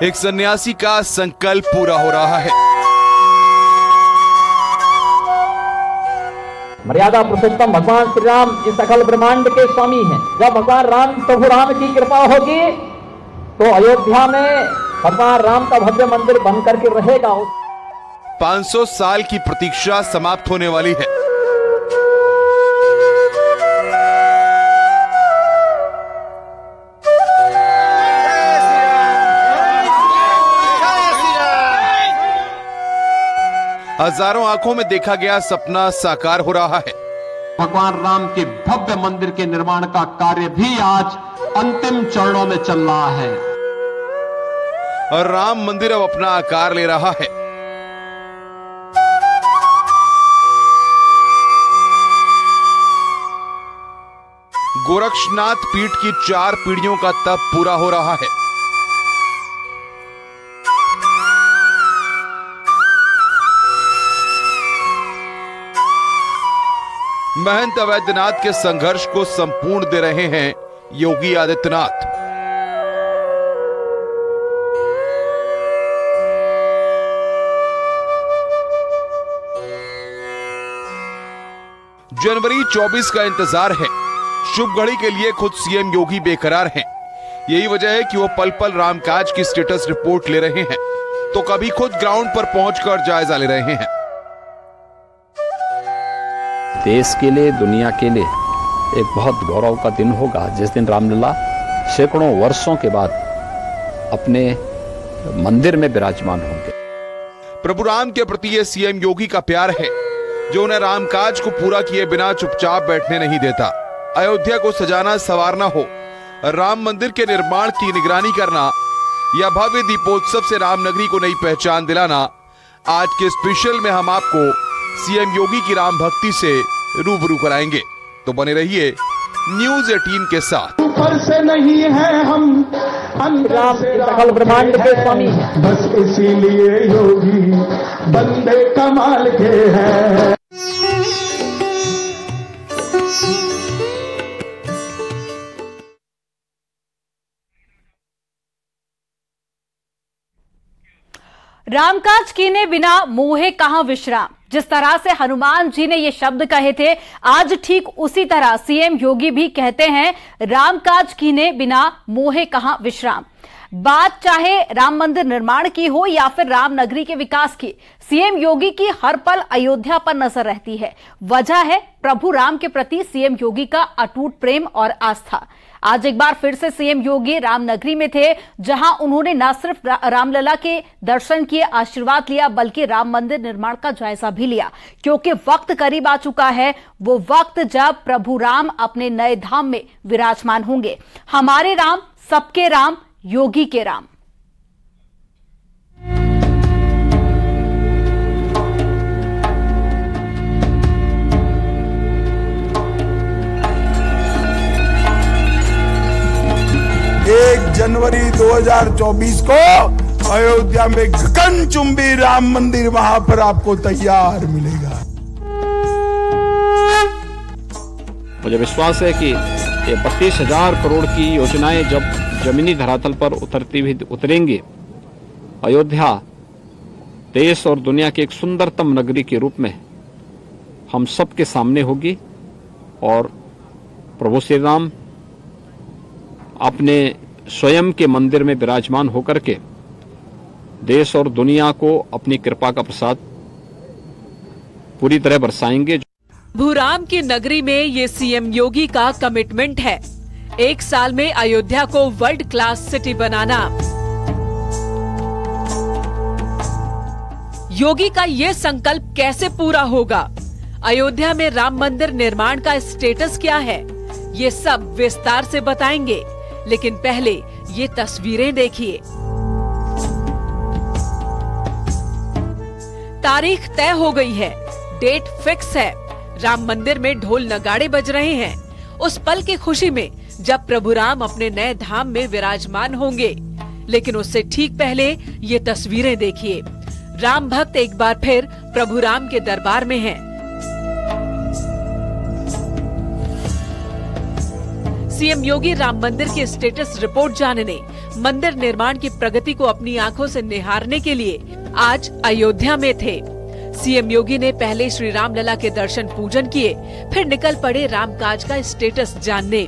एक सन्यासी का संकल्प पूरा हो रहा है। मर्यादा पुरुषोत्तम भगवान श्री राम इस सकल ब्रह्मांड के स्वामी हैं। जब भगवान राम प्रभु राम की कृपा होगी तो अयोध्या में भगवान राम का भव्य मंदिर बन करके रहेगा। 500 साल की प्रतीक्षा समाप्त होने वाली है। हजारों आंखों में देखा गया सपना साकार हो रहा है। भगवान राम के भव्य मंदिर के निर्माण का कार्य भी आज अंतिम चरणों में चल रहा है और राम मंदिर अब अपना आकार ले रहा है। गोरक्षनाथ पीठ की 4 पीढ़ियों का तप पूरा हो रहा है। महंत अवैधनाथ के संघर्ष को संपूर्ण दे रहे हैं योगी आदित्यनाथ। जनवरी 24 का इंतजार है। शुभ घड़ी के लिए खुद सीएम योगी बेकरार हैं। यही वजह है कि वो पल पल रामकाज की स्टेटस रिपोर्ट ले रहे हैं तो कभी खुद ग्राउंड पर पहुंचकर जायजा ले रहे हैं। देश के लिए, दुनिया के लिए एक बहुत गौरव का दिन होगा जिस दिन रामलला सैकड़ों वर्षों के बाद अपने मंदिर में विराजमान होंगे। प्रभु राम के प्रति ये सीएम योगी का प्यार है जो उन्हें रामकाज को पूरा किए बिना चुपचाप बैठने नहीं देता। अयोध्या को सजाना संवारना हो, राम मंदिर के निर्माण की निगरानी करना या भव्य दीपोत्सव से रामनगरी को नई पहचान दिलाना, आज के स्पेशल में हम आपको सीएम योगी की राम भक्ति से रूबरू कराएंगे। तो बने रहिए न्यूज़ 18 के साथ। ऊपर से नहीं है हम, अंदर से सकल ब्रह्मांड के स्वामी हैं। बस इसीलिए योगी बंदे कमाल के हैं। रामकाज कीने बिना मोहे कहां विश्राम। जिस तरह से हनुमान जी ने ये शब्द कहे थे, आज ठीक उसी तरह सीएम योगी भी कहते हैं, रामकाज कीने बिना मोहे कहां विश्राम। बात चाहे राम मंदिर निर्माण की हो या फिर राम नगरी के विकास की, सीएम योगी की हर पल अयोध्या पर नजर रहती है। वजह है प्रभु राम के प्रति सीएम योगी का अटूट प्रेम और आस्था। आज एक बार फिर से सीएम योगी रामनगरी में थे, जहां उन्होंने न सिर्फ रामलला के दर्शन किए, आशीर्वाद लिया, बल्कि राम मंदिर निर्माण का जायजा भी लिया, क्योंकि वक्त करीब आ चुका है। वो वक्त जब प्रभु राम अपने नए धाम में विराजमान होंगे। हमारे राम, सबके राम, योगी के राम। जनवरी 2024 को अयोध्या में गगनचुंबी राम मंदिर वहां पर आपको तैयार मिलेगा। मुझे विश्वास है कि ये 32,000 करोड़ की योजनाएं जब जमीनी धरातल पर उतरेंगी, अयोध्या देश और दुनिया की एक सुंदरतम नगरी के रूप में हम सबके सामने होगी और प्रभु श्री राम अपने स्वयं के मंदिर में विराजमान होकर के देश और दुनिया को अपनी कृपा का प्रसाद पूरी तरह बरसाएंगे। भूराम की नगरी में ये सीएम योगी का कमिटमेंट है, 1 साल में अयोध्या को वर्ल्ड क्लास सिटी बनाना। योगी का ये संकल्प कैसे पूरा होगा? अयोध्या में राम मंदिर निर्माण का स्टेटस क्या है? ये सब विस्तार से बताएंगे, लेकिन पहले ये तस्वीरें देखिए। तारीख तय हो गई है, डेट फिक्स है। राम मंदिर में ढोल नगाड़े बज रहे हैं, उस पल की खुशी में जब प्रभु राम अपने नए धाम में विराजमान होंगे। लेकिन उससे ठीक पहले ये तस्वीरें देखिए। राम भक्त एक बार फिर प्रभु राम के दरबार में हैं। सीएम योगी राम मंदिर की स्टेटस रिपोर्ट जानने मंदिर निर्माण की प्रगति को अपनी आंखों से निहारने के लिए आज अयोध्या में थे। सीएम योगी ने पहले श्री रामलला के दर्शन पूजन किए, फिर निकल पड़े रामकाज का स्टेटस जानने।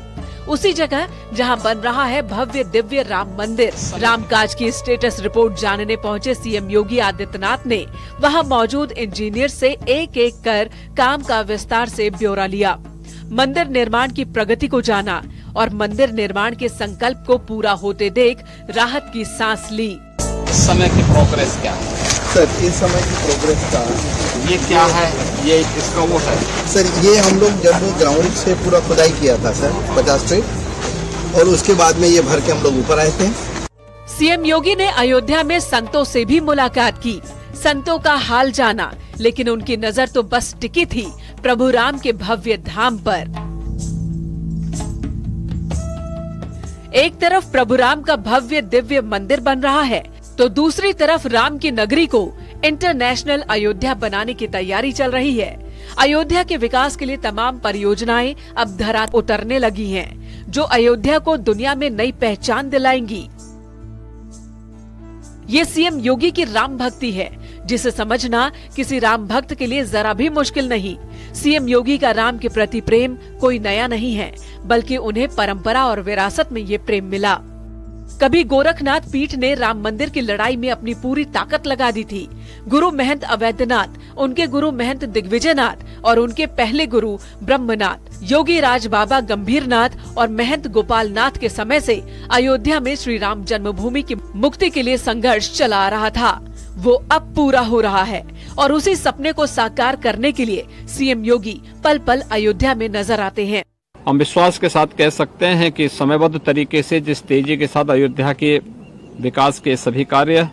उसी जगह जहां बन रहा है भव्य दिव्य राम मंदिर, रामकाज की स्टेटस रिपोर्ट जानने पहुंचे सीएम योगी आदित्यनाथ ने वहां मौजूद इंजीनियर से एक एक कर काम का विस्तार से ब्यौरा लिया, मंदिर निर्माण की प्रगति को जाना और मंदिर निर्माण के संकल्प को पूरा होते देख राहत की सांस ली। इस समय की प्रोग्रेस क्या है सर? इस समय की प्रोग्रेस का ये क्या है? ये इसका वो है सर, ये हम लोग जब ग्राउंड से पूरा खुदाई किया था सर 50 फीट, और उसके बाद में ये भर के हम लोग ऊपर आए थे। सीएम योगी ने अयोध्या में संतों से भी मुलाकात की, संतों का हाल जाना, लेकिन उनकी नजर तो बस टिकी थी प्रभु राम के भव्य धाम पर। एक तरफ प्रभु राम का भव्य दिव्य मंदिर बन रहा है, तो दूसरी तरफ राम की नगरी को इंटरनेशनल अयोध्या बनाने की तैयारी चल रही है। अयोध्या के विकास के लिए तमाम परियोजनाएं अब धरा उतरने लगी हैं, जो अयोध्या को दुनिया में नई पहचान दिलाएंगी। ये सीएम योगी की राम भक्ति है, जिसे समझना किसी राम भक्त के लिए जरा भी मुश्किल नहीं। सीएम योगी का राम के प्रति प्रेम कोई नया नहीं है, बल्कि उन्हें परंपरा और विरासत में ये प्रेम मिला। कभी गोरखनाथ पीठ ने राम मंदिर की लड़ाई में अपनी पूरी ताकत लगा दी थी। गुरु महंत अवैधनाथ, उनके गुरु महंत दिग्विजयनाथ और उनके पहले गुरु ब्रह्मनाथ, योगी राज बाबा गंभीरनाथ और महंत गोपाल नाथ के समय से अयोध्या में श्री राम जन्मभूमि की मुक्ति के लिए संघर्ष चला आ रहा था। वो अब पूरा हो रहा है और उसी सपने को साकार करने के लिए सीएम योगी पल पल अयोध्या में नजर आते हैं। हम विश्वास के साथ कह सकते हैं कि समयबद्ध तरीके से जिस तेजी के साथ अयोध्या के विकास के सभी कार्य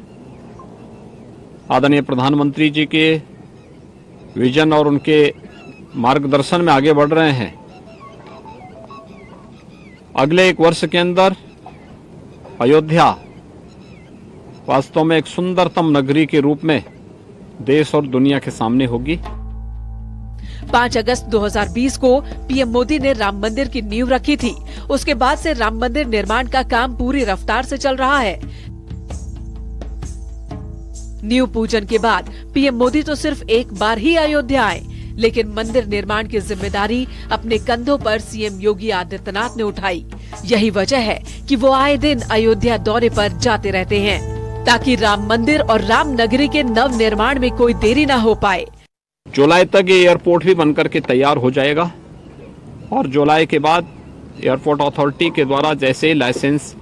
आदरणीय प्रधानमंत्री जी के विजन और उनके मार्गदर्शन में आगे बढ़ रहे हैं, अगले एक वर्ष के अंदर अयोध्या वास्तव में एक सुंदरतम नगरी के रूप में देश और दुनिया के सामने होगी। 5 अगस्त 2020 को पीएम मोदी ने राम मंदिर की नींव रखी थी। उसके बाद से राम मंदिर निर्माण का काम पूरी रफ्तार से चल रहा है। नींव पूजन के बाद पीएम मोदी तो सिर्फ एक बार ही अयोध्या आए, लेकिन मंदिर निर्माण की जिम्मेदारी अपने कंधों पर सीएम योगी आदित्यनाथ ने उठाई। यही वजह है कि वो आए दिन अयोध्या दौरे पर जाते रहते हैं, ताकि राम मंदिर और राम नगरी के नव निर्माण में कोई देरी न हो पाए। जुलाई तक ये एयरपोर्ट भी बनकर के तैयार हो जाएगा और जुलाई के बाद एयरपोर्ट अथॉरिटी के द्वारा जैसे लाइसेंस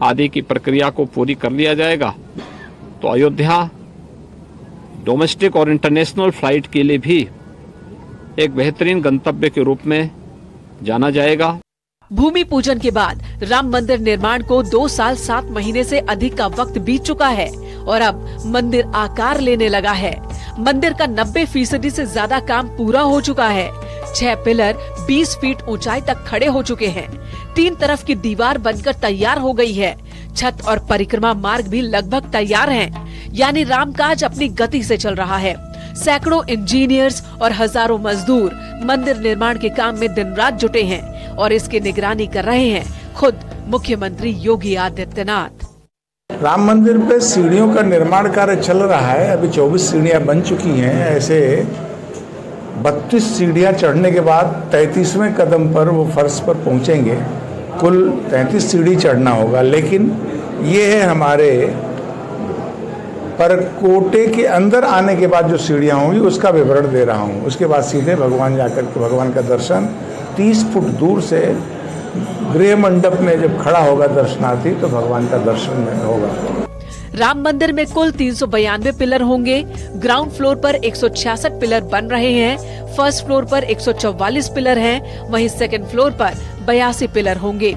आदि की प्रक्रिया को पूरी कर लिया जाएगा, तो अयोध्या डोमेस्टिक और इंटरनेशनल फ्लाइट के लिए भी एक बेहतरीन गंतव्य के रूप में जाना जाएगा। भूमि पूजन के बाद राम मंदिर निर्माण को 2 साल 7 महीने से अधिक का वक्त बीत चुका है और अब मंदिर आकार लेने लगा है। मंदिर का 90% से ज्यादा काम पूरा हो चुका है। 6 पिलर 20 फीट ऊंचाई तक खड़े हो चुके हैं। 3 तरफ की दीवार बनकर तैयार हो गई है। छत और परिक्रमा मार्ग भी लगभग तैयार हैं। यानी रामकाज अपनी गति से चल रहा है। सैकड़ों इंजीनियर्स और हजारों मजदूर मंदिर निर्माण के काम में दिन रात जुटे हैं और इसकी निगरानी कर रहे हैं खुद मुख्यमंत्री योगी आदित्यनाथ। राम मंदिर पे सीढ़ियों का निर्माण कार्य चल रहा है। अभी 24 सीढ़ियां बन चुकी हैं। ऐसे 32 सीढ़ियां चढ़ने के बाद 33वें कदम पर वो फर्श पर पहुंचेंगे। कुल 33 सीढ़ी चढ़ना होगा, लेकिन ये है हमारे परकोटे के अंदर आने के बाद जो सीढ़ियां होंगी उसका विवरण दे रहा हूँ। उसके बाद सीधे भगवान जाकर के भगवान का दर्शन 30 फुट दूर से गृह मंडप में जब खड़ा होगा दर्शनार्थी, तो भगवान का दर्शन होगा। राम मंदिर में कुल 392 पिलर होंगे। ग्राउंड फ्लोर पर 166 पिलर बन रहे हैं। फर्स्ट फ्लोर पर 144 पिलर हैं, वहीं सेकंड फ्लोर पर 82 पिलर होंगे।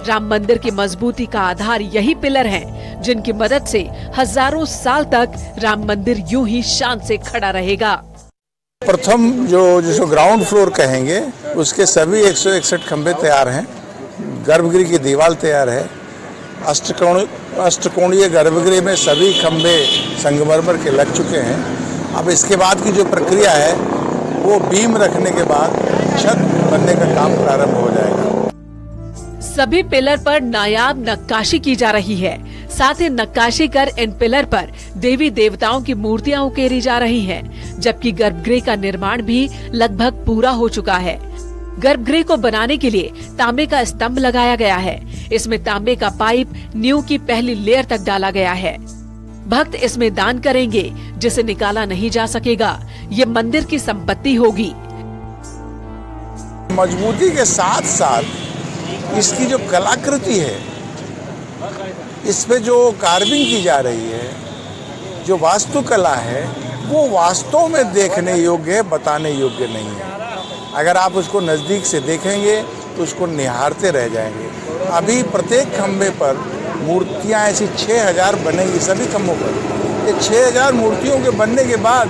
राम मंदिर की मजबूती का आधार यही पिलर हैं, जिनकी मदद से हजारों साल तक राम मंदिर यूं ही शान से खड़ा रहेगा। प्रथम जिसको ग्राउंड फ्लोर कहेंगे, उसके सभी 161 खंबे तैयार हैं। गर्भगृह की दीवार तैयार है। अष्टकोणीय गर्भगृह में सभी खंबे संगमरमर के लग चुके हैं। अब इसके बाद की जो प्रक्रिया है, वो बीम रखने के बाद छत बनने का काम प्रारंभ हो जाएगा। सभी पिलर पर नायाब नक्काशी की जा रही है। साथ ही नक्काशी कर इन पिलर पर देवी देवताओं की मूर्तियां उकेरी जा रही हैं, जबकि गर्भगृह का निर्माण भी लगभग पूरा हो चुका है। गर्भगृह को बनाने के लिए तांबे का स्तंभ लगाया गया है। इसमें तांबे का पाइप नींव की पहली लेयर तक डाला गया है। भक्त इसमें दान करेंगे, जिसे निकाला नहीं जा सकेगा। ये मंदिर की संपत्ति होगी। मजबूती के साथ साथ इसकी जो कलाकृति है, इस पे जो कार्विंग की जा रही है, जो वास्तुकला है, वो वास्तव में देखने योग्य है, बताने योग्य नहीं है। अगर आप उसको नज़दीक से देखेंगे तो उसको निहारते रह जाएंगे। अभी प्रत्येक खंभे पर मूर्तियां ऐसी 6000 बनेगी सभी खंभों पर। ये 6000 मूर्तियों के बनने के बाद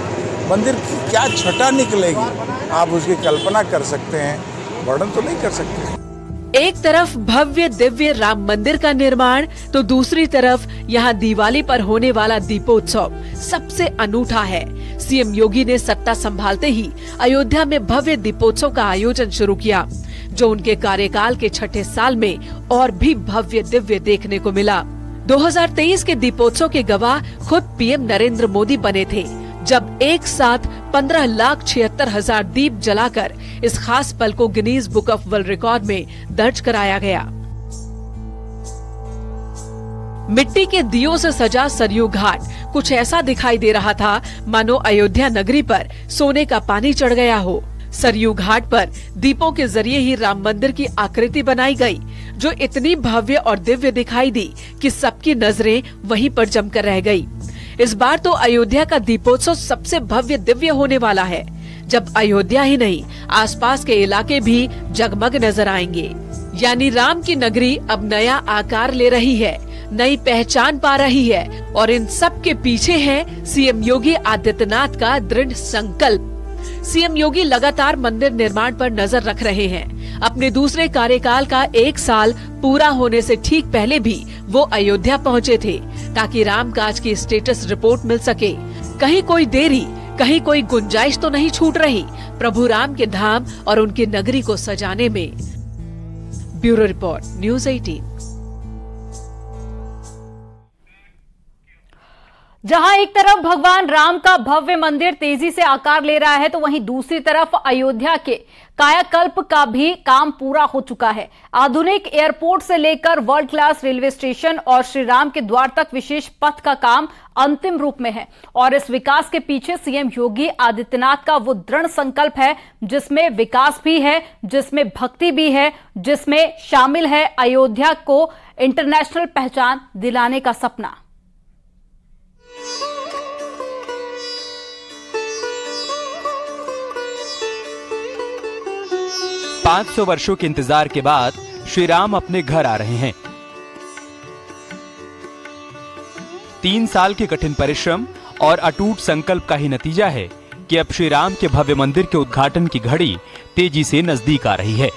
मंदिर की क्या छटा निकलेगी, आप उसकी कल्पना कर सकते हैं, वर्णन तो नहीं कर सकते। एक तरफ भव्य दिव्य राम मंदिर का निर्माण तो दूसरी तरफ यहाँ दिवाली पर होने वाला दीपोत्सव सबसे अनूठा है। सीएम योगी ने सत्ता संभालते ही अयोध्या में भव्य दीपोत्सव का आयोजन शुरू किया, जो उनके कार्यकाल के छठे साल में और भी भव्य दिव्य देखने को मिला। 2023 के दीपोत्सव के गवाह खुद पीएम नरेंद्र मोदी बने थे, जब एक साथ 15,76,000 दीप जलाकर इस खास पल को Guinness book of world record में दर्ज कराया गया। मिट्टी के दियों से सजा सरयू घाट कुछ ऐसा दिखाई दे रहा था मानो अयोध्या नगरी पर सोने का पानी चढ़ गया हो। सरयू घाट पर दीपों के जरिए ही राम मंदिर की आकृति बनाई गई, जो इतनी भव्य और दिव्य दिखाई दी कि सबकी नजरें वहीं पर जमकर रह गई। इस बार तो अयोध्या का दीपोत्सव सबसे भव्य दिव्य होने वाला है, जब अयोध्या ही नहीं आसपास के इलाके भी जगमग नजर आएंगे। यानी राम की नगरी अब नया आकार ले रही है, नई पहचान पा रही है, और इन सब के पीछे है सीएम योगी आदित्यनाथ का दृढ़ संकल्प। सीएम योगी लगातार मंदिर निर्माण पर नजर रख रहे हैं। अपने दूसरे कार्यकाल का 1 साल पूरा होने से ठीक पहले भी वो अयोध्या पहुंचे थे, ताकि रामकाज की स्टेटस रिपोर्ट मिल सके। कहीं कोई देरी, कहीं कोई गुंजाइश तो नहीं छूट रही प्रभु राम के धाम और उनकी नगरी को सजाने में। Bureau report, news 18। जहां एक तरफ भगवान राम का भव्य मंदिर तेजी से आकार ले रहा है, तो वहीं दूसरी तरफ अयोध्या के कायाकल्प का भी काम पूरा हो चुका है। आधुनिक एयरपोर्ट से लेकर वर्ल्ड क्लास रेलवे स्टेशन और श्री राम के द्वार तक विशेष पथ का काम अंतिम रूप में है, और इस विकास के पीछे सीएम योगी आदित्यनाथ का वो दृढ़ संकल्प है, जिसमें विकास भी है, जिसमें भक्ति भी है, जिसमें शामिल है अयोध्या को इंटरनेशनल पहचान दिलाने का सपना। 500 वर्षों के इंतजार के बाद श्री राम अपने घर आ रहे हैं। 3 साल के कठिन परिश्रम और अटूट संकल्प का ही नतीजा है कि अब श्री राम के भव्य मंदिर के उद्घाटन की घड़ी तेजी से नजदीक आ रही है।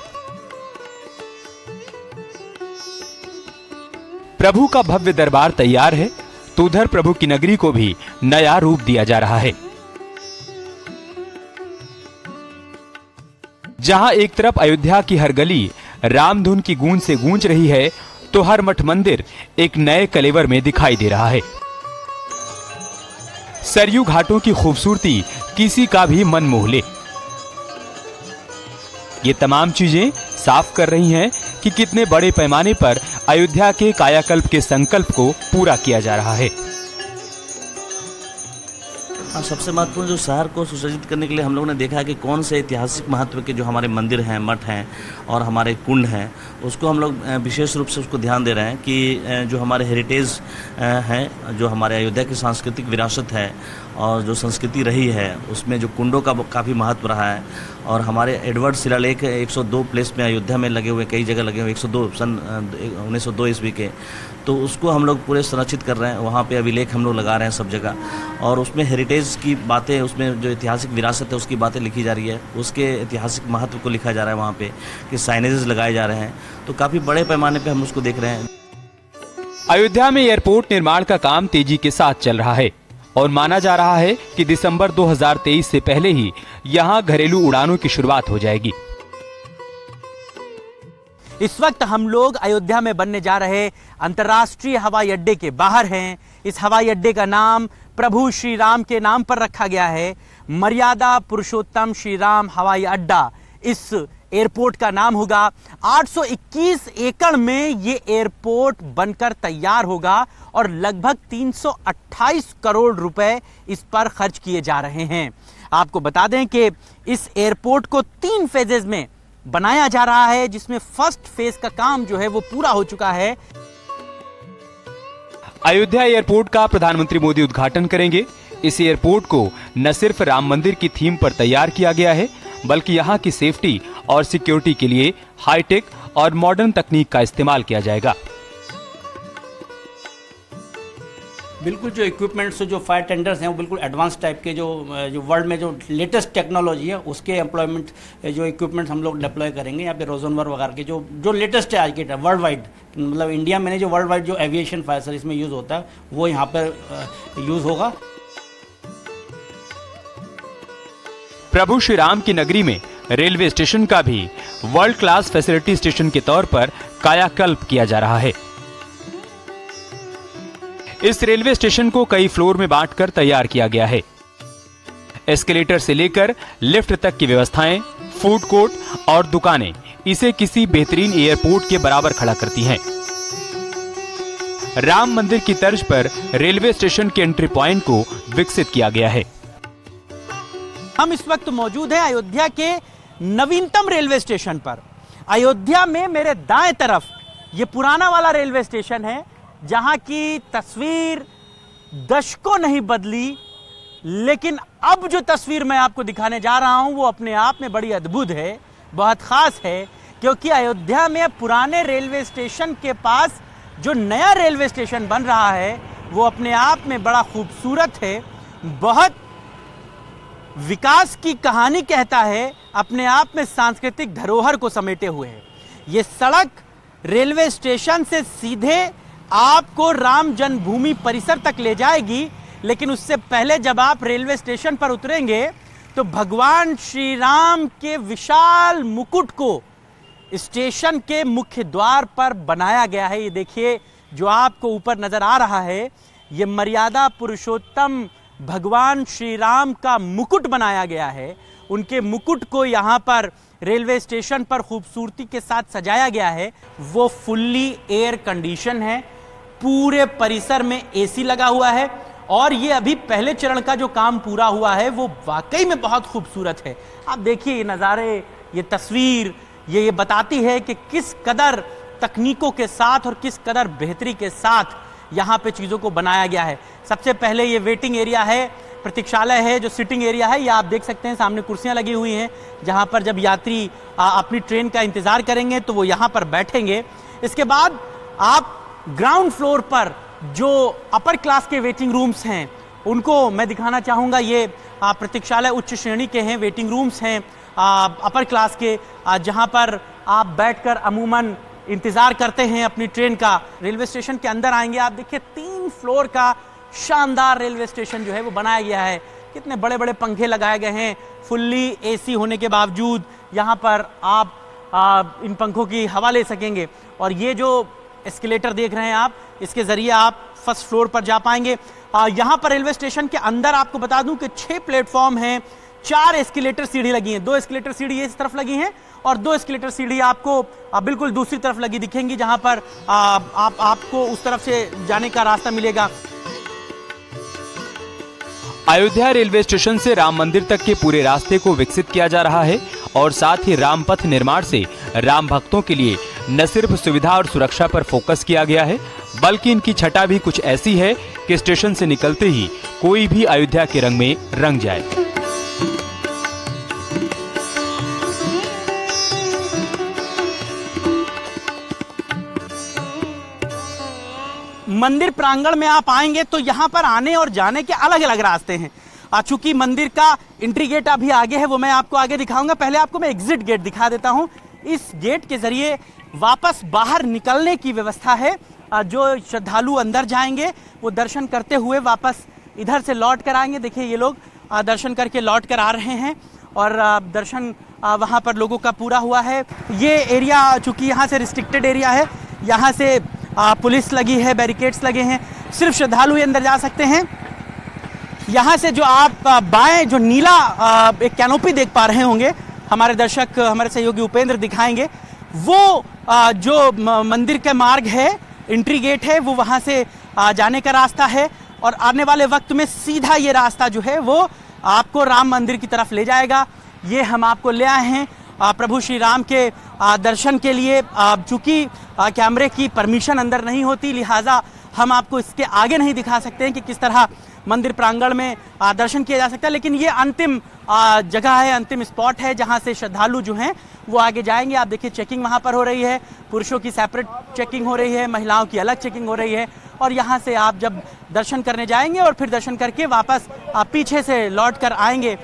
प्रभु का भव्य दरबार तैयार है, तो उधर प्रभु की नगरी को भी नया रूप दिया जा रहा है। जहां एक तरफ अयोध्या की हर गली रामधुन की गूंज से गूंज रही है, तो हर मठ मंदिर एक नए कलेवर में दिखाई दे रहा है। सरयू घाटों की खूबसूरती किसी का भी मन मोह ले। ये तमाम चीजें साफ कर रही हैं कि कितने बड़े पैमाने पर अयोध्या के कायाकल्प के संकल्प को पूरा किया जा रहा है। सबसे महत्वपूर्ण जो शहर को सुसज्जित करने के लिए हम लोगों ने देखा है कि कौन से ऐतिहासिक महत्व के जो हमारे मंदिर हैं, मठ हैं और हमारे कुंड हैं, उसको हम लोग विशेष रूप से उसको ध्यान दे रहे हैं कि जो हमारे हेरिटेज हैं, जो हमारे अयोध्या की सांस्कृतिक विरासत है और जो संस्कृति रही है, उसमें जो कुंडों का काफ़ी महत्व रहा है। और हमारे एडवर्ड शिलालेख 102 प्लेस में अयोध्या में लगे हुए, कई जगह लगे हुए, 102 सन 1902 ईस्वी के, तो उसको हम लोग पूरे संरक्षित कर रहे हैं। वहाँ पे अभिलेख हम लोग लगा रहे हैं सब जगह, और उसमें हेरिटेज की बातें, उसमें जो ऐतिहासिक विरासत है उसकी बातें लिखी जा रही है, उसके ऐतिहासिक महत्व को लिखा जा रहा है वहाँ पे, कि साइनेजेस लगाए जा रहे हैं। तो काफ़ी बड़े पैमाने पे हम उसको देख रहे हैं। अयोध्या में एयरपोर्ट निर्माण का काम तेजी के साथ चल रहा है और माना जा रहा है कि दिसंबर 2023 से पहले ही यहां घरेलू उड़ानों की शुरुआत हो जाएगी। इस वक्त हम लोग अयोध्या में बनने जा रहे अंतर्राष्ट्रीय हवाई अड्डे के बाहर हैं। इस हवाई अड्डे का नाम प्रभु श्री राम के नाम पर रखा गया है। मर्यादा पुरुषोत्तम श्री राम हवाई अड्डा इस एयरपोर्ट का नाम होगा। 821 एकड़ में ये एयरपोर्ट बनकर तैयार होगा और लगभग 328 करोड़ रुपए इस पर खर्च किए जा रहे हैं। आपको बता दें कि इस एयरपोर्ट को 3 फेजेस में बनाया जा रहा है, जिसमें फर्स्ट फेज का काम जो है वो पूरा हो चुका है। अयोध्या एयरपोर्ट का प्रधानमंत्री मोदी उद्घाटन करेंगे। इस एयरपोर्ट को न सिर्फ राम मंदिर की थीम पर तैयार किया गया है, बल्कि यहाँ की सेफ्टी और सिक्योरिटी के लिए हाईटेक और मॉडर्न तकनीक का इस्तेमाल किया जाएगा। बिल्कुल जो इक्विपमेंट्स जो फायर टेंडर्स हैं वो बिल्कुल एडवांस टाइप के जो वर्ल्ड में जो लेटेस्ट टेक्नोलॉजी है उसके एम्प्लॉयमेंट जो इक्विपमेंट्स हम लोग डिप्लॉय करेंगे यहाँ पे रोजनवर वगैरह के जो लेटेस्ट है आज के टाइम वर्ल्ड वाइड, मतलब इंडिया में जो वर्ल्ड वाइड जो एविएशन फायर सर्विस में यूज़ होता है वो यहाँ पर यूज़ होगा। प्रभु श्री राम की नगरी में रेलवे स्टेशन का भी वर्ल्ड क्लास फैसिलिटी स्टेशन के तौर पर कायाकल्प किया जा रहा है। इस रेलवे स्टेशन को कई फ्लोर में बांटकर तैयार किया गया है। एस्केलेटर से लेकर लिफ्ट तक की व्यवस्थाएं, फूड कोर्ट और दुकानें इसे किसी बेहतरीन एयरपोर्ट के बराबर खड़ा करती हैं। राम मंदिर की तर्ज पर रेलवे स्टेशन के एंट्री पॉइंट को विकसित किया गया है। हम इस वक्त मौजूद हैं अयोध्या के नवीनतम रेलवे स्टेशन पर। अयोध्या में मेरे दाएं तरफ ये पुराना वाला रेलवे स्टेशन है, जहां की तस्वीर दशकों नहीं बदली, लेकिन अब जो तस्वीर मैं आपको दिखाने जा रहा हूं वो अपने आप में बड़ी अद्भुत है, बहुत खास है, क्योंकि अयोध्या में पुराने रेलवे स्टेशन के पास जो नया रेलवे स्टेशन बन रहा है वो अपने आप में बड़ा खूबसूरत है, बहुत विकास की कहानी कहता है, अपने आप में सांस्कृतिक धरोहर को समेटे हुए है। ये सड़क रेलवे स्टेशन से सीधे आपको राम जन्मभूमि परिसर तक ले जाएगी, लेकिन उससे पहले जब आप रेलवे स्टेशन पर उतरेंगे तो भगवान श्री राम के विशाल मुकुट को स्टेशन के मुख्य द्वार पर बनाया गया है। ये देखिए जो आपको ऊपर नजर आ रहा है, ये मर्यादा पुरुषोत्तम भगवान श्री राम का मुकुट बनाया गया है। उनके मुकुट को यहाँ पर रेलवे स्टेशन पर खूबसूरती के साथ सजाया गया है। वो फुल्ली एयर कंडीशन है, पूरे परिसर में एसी लगा हुआ है और ये अभी पहले चरण का जो काम पूरा हुआ है वो वाकई में बहुत खूबसूरत है। आप देखिए ये नज़ारे, ये तस्वीर, ये बताती है कि किस कदर तकनीकों के साथ और किस कदर बेहतरी के साथ यहाँ पे चीज़ों को बनाया गया है। सबसे पहले ये वेटिंग एरिया है, प्रतीक्षालय है, जो सिटिंग एरिया है, ये आप देख सकते हैं सामने कुर्सियाँ लगी हुई हैं, जहाँ पर जब यात्री अपनी ट्रेन का इंतज़ार करेंगे तो वो यहाँ पर बैठेंगे। इसके बाद आप ग्राउंड फ्लोर पर जो अपर क्लास के वेटिंग रूम्स हैं उनको मैं दिखाना चाहूँगा। ये प्रतीक्षालय उच्च श्रेणी के हैं, वेटिंग रूम्स हैं अपर क्लास के, जहाँ पर आप बैठकर अमूमन इंतज़ार करते हैं अपनी ट्रेन का। रेलवे स्टेशन के अंदर आएंगे, आप देखिए 3 फ्लोर का शानदार रेलवे स्टेशन जो है वो बनाया गया है। कितने बड़े बड़े पंखे लगाए गए हैं, फुल्ली एसी होने के बावजूद यहाँ पर आप इन पंखों की हवा ले सकेंगे। और ये जो एस्केलेटर देख रहे हैं आप, इसके ज़रिए आप फर्स्ट फ्लोर पर जा पाएंगे। यहाँ पर रेलवे स्टेशन के अंदर आपको बता दूं कि 6 प्लेटफॉर्म हैं, 4 एस्केलेटर सीढ़ी लगी हैं, 2 एस्केलेटर सीढ़ी इस तरफ लगी हैं और 2 एस्केलेटर सीढ़ी आपको बिल्कुल दूसरी तरफ लगी दिखेंगी, जहां पर आपको उस तरफ से जाने का रास्ता मिलेगा। अयोध्या रेलवे स्टेशन से राम मंदिर तक के पूरे रास्ते को विकसित किया जा रहा है और साथ ही राम पथ निर्माण से राम भक्तों के लिए न सिर्फ सुविधा और सुरक्षा पर फोकस किया गया है, बल्कि इनकी छटा भी कुछ ऐसी है कि स्टेशन से निकलते ही कोई भी अयोध्या के रंग में रंग जाए। मंदिर प्रांगण में आप आएंगे तो यहाँ पर आने और जाने के अलग अलग रास्ते हैं। चूंकि मंदिर का एंट्री गेट अभी आगे है, वो मैं आपको आगे दिखाऊंगा। पहले आपको मैं एग्जिट गेट दिखा देता हूँ। इस गेट के जरिए वापस बाहर निकलने की व्यवस्था है। जो श्रद्धालु अंदर जाएंगे वो दर्शन करते हुए वापस इधर से लौट कर आएंगे। देखिए ये लोग दर्शन करके लौट कर आ रहे हैं और दर्शन वहाँ पर लोगों का पूरा हुआ है। ये एरिया चूंकि यहाँ से रिस्ट्रिक्टेड एरिया है, यहाँ से पुलिस लगी है, बैरिकेड्स लगे हैं, सिर्फ श्रद्धालु ही अंदर जा सकते हैं। यहाँ से जो आप बाएं जो नीला एक कैनोपी देख पा रहे होंगे, हमारे दर्शक हमारे सहयोगी उपेंद्र दिखाएंगे, वो जो मंदिर का मार्ग है, एंट्री गेट है, वो वहाँ से जाने का रास्ता है और आने वाले वक्त में सीधा ये रास्ता जो है वो आपको राम मंदिर की तरफ ले जाएगा। ये हम आपको ले आए हैं प्रभु श्री राम के दर्शन के लिए। चूंकि कैमरे की परमिशन अंदर नहीं होती, लिहाजा हम आपको इसके आगे नहीं दिखा सकते हैं कि किस तरह मंदिर प्रांगण में दर्शन किया जा सकता है, लेकिन ये अंतिम जगह है, अंतिम स्पॉट है जहां से श्रद्धालु जो हैं वो आगे जाएंगे। आप देखिए चेकिंग वहां पर हो रही है, पुरुषों की सेपरेट चेकिंग हो रही है, महिलाओं की अलग चेकिंग हो रही है और यहाँ से आप जब दर्शन करने जाएंगे और फिर दर्शन करके वापस आप पीछे से लौट कर आएंगे